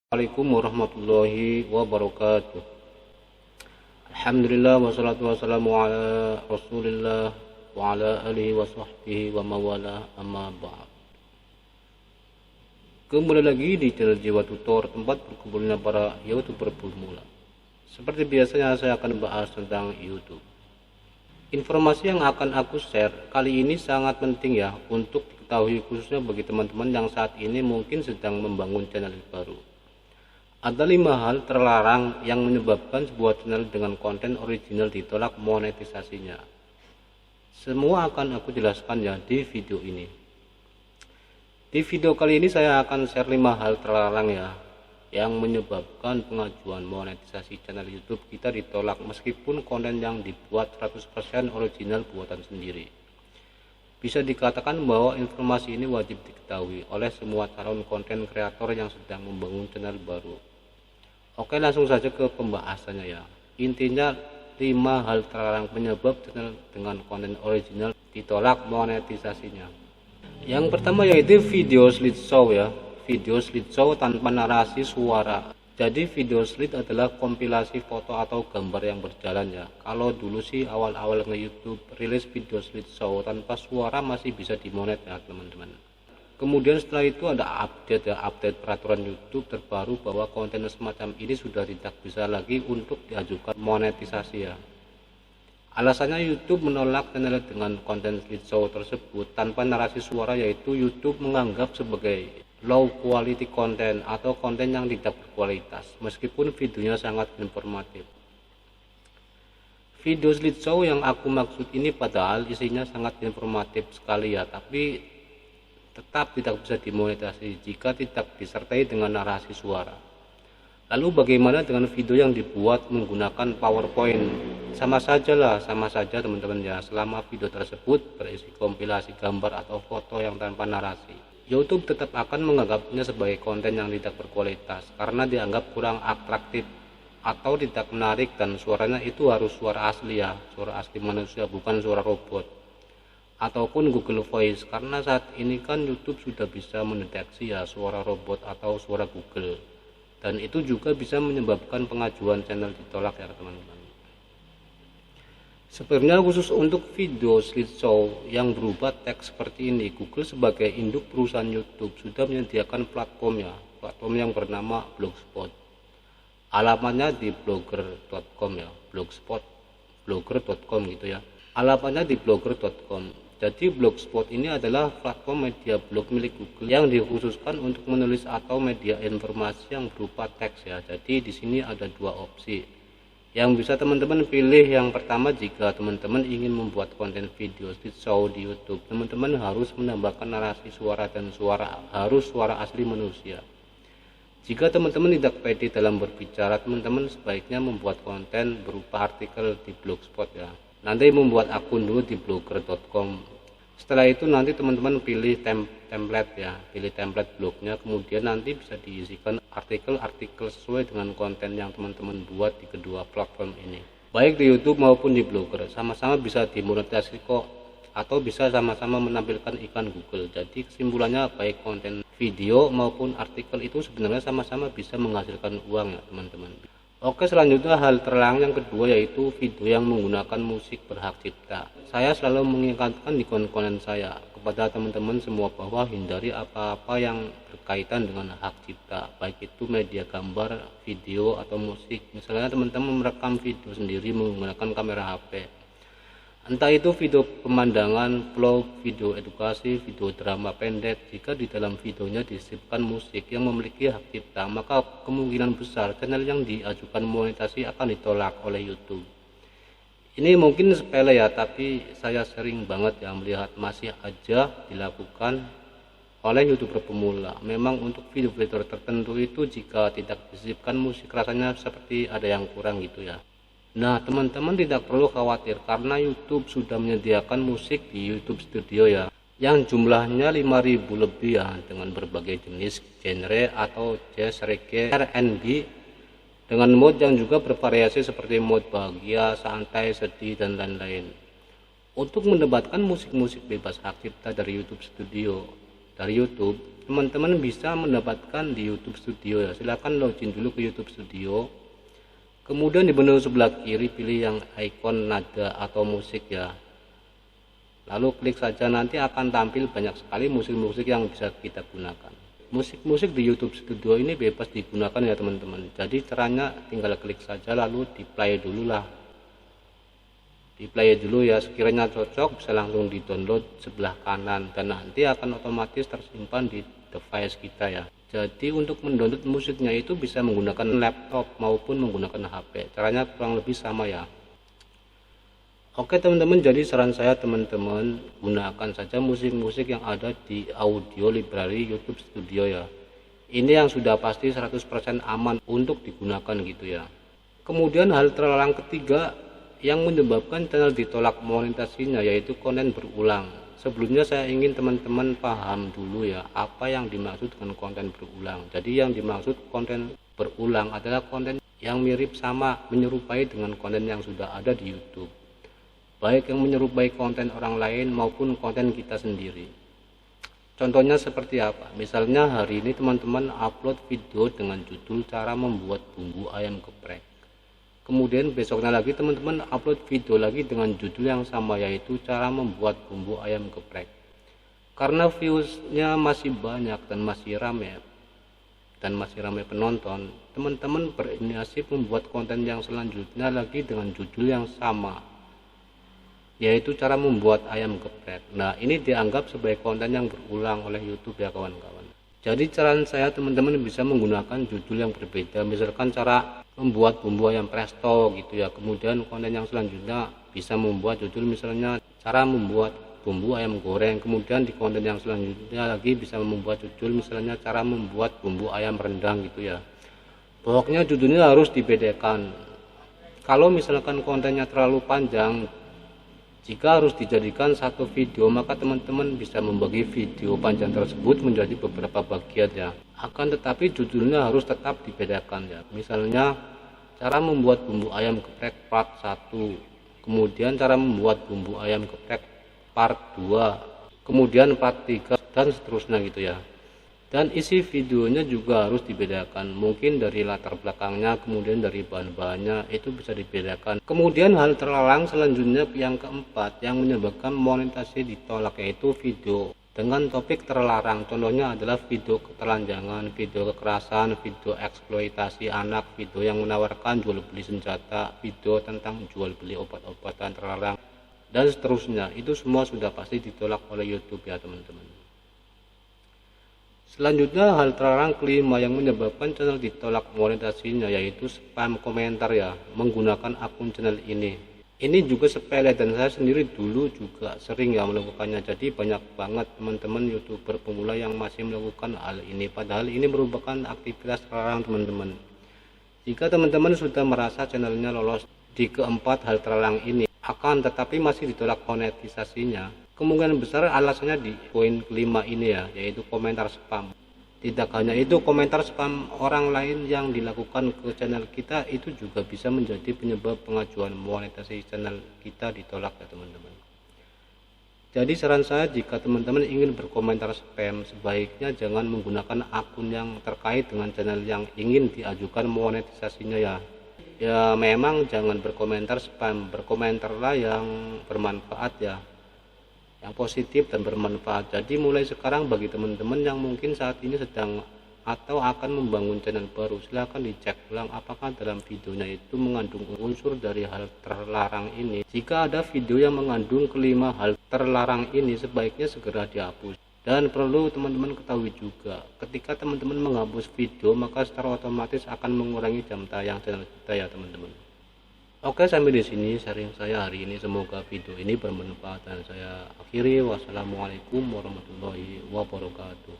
Assalamualaikum warahmatullahi wabarakatuh. Alhamdulillah wassalatu wassalamu ala Rasulillah wa ala alihi wa sahbihi wa mawala amma ba'd. Kembali lagi di channel Jiwa Tutor, tempat berkumpulnya para YouTuber pemula. Seperti biasanya saya akan bahas tentang YouTube. Informasi yang akan aku share kali ini sangat penting ya untuk diketahui, khususnya bagi teman-teman yang saat ini mungkin sedang membangun channel baru. Ada 5 hal terlarang yang menyebabkan sebuah channel dengan konten original ditolak monetisasinya. Semua akan aku jelaskan ya di video ini. Di video kali ini saya akan share 5 hal terlarang ya yang menyebabkan pengajuan monetisasi channel YouTube kita ditolak meskipun konten yang dibuat 100% original buatan sendiri. Bisa dikatakan bahwa informasi ini wajib diketahui oleh semua calon konten kreator yang sedang membangun channel baru. Oke, langsung saja ke pembahasannya ya. Intinya 5 hal terlarang penyebab channel dengan konten original ditolak monetisasinya. Yang pertama yaitu video slideshow ya. Video slideshow tanpa narasi suara. Jadi video slide adalah kompilasi foto atau gambar yang berjalan ya. Kalau dulu sih awal-awal nge-YouTube rilis video slideshow tanpa suara masih bisa dimonet ya teman-teman. Kemudian setelah itu ada update peraturan YouTube terbaru bahwa konten semacam ini sudah tidak bisa lagi untuk diajukan monetisasi ya. Alasannya YouTube menolak channel dengan konten slideshow tersebut tanpa narasi suara, yaitu YouTube menganggap sebagai low quality content atau konten yang tidak berkualitas meskipun videonya sangat informatif. Video slideshow yang aku maksud ini padahal isinya sangat informatif sekali ya, tapi tetap tidak bisa dimonetisasi jika tidak disertai dengan narasi suara. Lalu bagaimana dengan video yang dibuat menggunakan PowerPoint? Sama saja teman-teman ya, selama video tersebut berisi kompilasi gambar atau foto yang tanpa narasi. YouTube tetap akan menganggapnya sebagai konten yang tidak berkualitas karena dianggap kurang atraktif atau tidak menarik, dan suaranya itu harus suara asli ya, suara asli manusia, bukan suara robot ataupun Google Voice, karena saat ini kan YouTube sudah bisa mendeteksi ya suara robot atau suara Google, dan itu juga bisa menyebabkan pengajuan channel ditolak ya teman-teman. Sebenarnya khusus untuk video slideshow yang berupa teks seperti ini, Google sebagai induk perusahaan YouTube sudah menyediakan platform yang bernama Blogspot. Alamatnya di blogger.com ya, blogger.com gitu ya. Alamatnya di blogger.com. Jadi Blogspot ini adalah platform media blog milik Google yang dikhususkan untuk menulis atau media informasi yang berupa teks ya. Jadi di sini ada 2 opsi yang bisa teman-teman pilih. Yang pertama, jika teman-teman ingin membuat konten video slideshow di YouTube, teman-teman harus menambahkan narasi suara dan harus suara asli manusia. Jika teman-teman tidak pede dalam berbicara, teman-teman sebaiknya membuat konten berupa artikel di Blogspot ya. Nanti membuat akun dulu di blogger.com. Setelah itu nanti teman-teman pilih template ya, pilih template blognya, kemudian nanti bisa diisikan artikel-artikel sesuai dengan konten yang teman-teman buat di kedua platform ini. Baik di YouTube maupun di Blogger, sama-sama bisa dimonetisasi kok, atau bisa sama-sama menampilkan iklan Google. Jadi kesimpulannya baik konten video maupun artikel itu sebenarnya sama-sama bisa menghasilkan uang ya teman-teman. Oke, selanjutnya hal terlarang yang kedua yaitu video yang menggunakan musik berhak cipta. Saya selalu mengingatkan di konten saya kepada teman-teman semua bahwa hindari apa-apa yang berkaitan dengan hak cipta, baik itu media gambar, video atau musik. Misalnya teman-teman merekam video sendiri menggunakan kamera HP. Entah itu video pemandangan, vlog, video edukasi, video drama pendek, jika di dalam videonya disisipkan musik yang memiliki hak cipta, maka kemungkinan besar channel yang diajukan monetasi akan ditolak oleh YouTube. Ini mungkin sepele ya, tapi saya sering banget ya melihat masih aja dilakukan oleh YouTuber pemula. Memang untuk video-video tertentu itu jika tidak disisipkan musik rasanya seperti ada yang kurang gitu ya. Nah teman-teman tidak perlu khawatir karena YouTube sudah menyediakan musik di YouTube Studio ya, yang jumlahnya 5.000 lebih ya, dengan berbagai jenis genre atau jazz, reggae, R&B, dengan mode yang juga bervariasi seperti mode bahagia, santai, sedih, dan lain-lain. Untuk mendapatkan musik-musik bebas hak cipta dari YouTube Studio, dari YouTube, teman-teman bisa mendapatkan di YouTube Studio ya. Silahkan login dulu ke YouTube Studio. Kemudian di menu sebelah kiri pilih yang ikon nada atau musik ya. Lalu klik saja, nanti akan tampil banyak sekali musik-musik yang bisa kita gunakan. Musik-musik di YouTube Studio ini bebas digunakan ya teman-teman. Jadi caranya tinggal klik saja lalu di play dulu lah. Di play dulu ya, sekiranya cocok bisa langsung di download sebelah kanan dan nanti akan otomatis tersimpan di device kita ya. Jadi untuk mendownload musiknya itu bisa menggunakan laptop maupun menggunakan HP. Caranya kurang lebih sama ya. Oke teman-teman, jadi saran saya teman-teman gunakan saja musik-musik yang ada di audio library YouTube Studio ya. Ini yang sudah pasti 100% aman untuk digunakan gitu ya. Kemudian hal terlarang ketiga yang menyebabkan channel ditolak monetisasinya yaitu konten berulang. Sebelumnya saya ingin teman-teman paham dulu ya apa yang dimaksud dengan konten berulang. Jadi yang dimaksud konten berulang adalah konten yang mirip sama, menyerupai dengan konten yang sudah ada di YouTube. Baik yang menyerupai konten orang lain maupun konten kita sendiri. Contohnya seperti apa? Misalnya hari ini teman-teman upload video dengan judul cara membuat bumbu ayam geprek. Kemudian besoknya lagi teman-teman upload video lagi dengan judul yang sama yaitu cara membuat bumbu ayam geprek. Karena viewsnya masih banyak dan masih ramai penonton, teman-teman berinisiatif membuat konten yang selanjutnya lagi dengan judul yang sama, yaitu cara membuat ayam geprek. Nah, ini dianggap sebagai konten yang berulang oleh YouTube ya kawan-kawan. Jadi saran saya teman-teman bisa menggunakan judul yang berbeda, misalkan cara membuat bumbu ayam presto gitu ya. Kemudian konten yang selanjutnya bisa membuat judul misalnya cara membuat bumbu ayam goreng. Kemudian di konten yang selanjutnya lagi bisa membuat judul misalnya cara membuat bumbu ayam rendang gitu ya. Pokoknya judulnya harus dibedakan. Kalau misalkan kontennya terlalu panjang, jika harus dijadikan satu video, maka teman-teman bisa membagi video panjang tersebut menjadi beberapa bagian ya. Akan tetapi judulnya harus tetap dibedakan ya. Misalnya cara membuat bumbu ayam geprek part 1, kemudian cara membuat bumbu ayam geprek part 2, kemudian part 3 dan seterusnya gitu ya. Dan isi videonya juga harus dibedakan, mungkin dari latar belakangnya, kemudian dari bahan-bahannya itu bisa dibedakan. Kemudian hal terlarang selanjutnya yang keempat yang menyebabkan monetisasi ditolak yaitu video dengan topik terlarang. Contohnya adalah video ketelanjangan, video kekerasan, video eksploitasi anak, video yang menawarkan jual beli senjata, video tentang jual beli obat-obatan terlarang dan seterusnya. Itu semua sudah pasti ditolak oleh YouTube ya teman-teman. Selanjutnya hal terlarang kelima yang menyebabkan channel ditolak monetisasinya yaitu spam komentar ya, menggunakan akun channel ini. Ini juga sepele dan saya sendiri dulu juga sering ya melakukannya. Jadi banyak banget teman-teman YouTuber pemula yang masih melakukan hal ini, padahal ini merupakan aktivitas terlarang teman-teman. Jika teman-teman sudah merasa channelnya lolos di keempat hal terlarang ini, akan tetapi masih ditolak monetisasinya, kemungkinan besar alasannya di poin kelima ini ya, yaitu komentar spam. Tidak hanya itu, komentar spam orang lain yang dilakukan ke channel kita itu juga bisa menjadi penyebab pengajuan monetisasi channel kita ditolak ya teman-teman. Jadi saran saya jika teman-teman ingin berkomentar spam, sebaiknya jangan menggunakan akun yang terkait dengan channel yang ingin diajukan monetisasinya ya. Ya memang jangan berkomentar spam, berkomentarlah yang bermanfaat ya, yang positif dan bermanfaat. Jadi mulai sekarang bagi teman-teman yang mungkin saat ini sedang atau akan membangun channel baru, silahkan dicek ulang apakah dalam videonya itu mengandung unsur dari hal terlarang ini. Jika ada video yang mengandung kelima hal terlarang ini, sebaiknya segera dihapus. Dan perlu teman-teman ketahui juga, ketika teman-teman menghapus video maka secara otomatis akan mengurangi jam tayang channel kita ya teman-teman. Oke, sampai di sini sharing saya hari ini. Semoga video ini bermanfaat dan saya akhiri. Wassalamualaikum warahmatullahi wabarakatuh.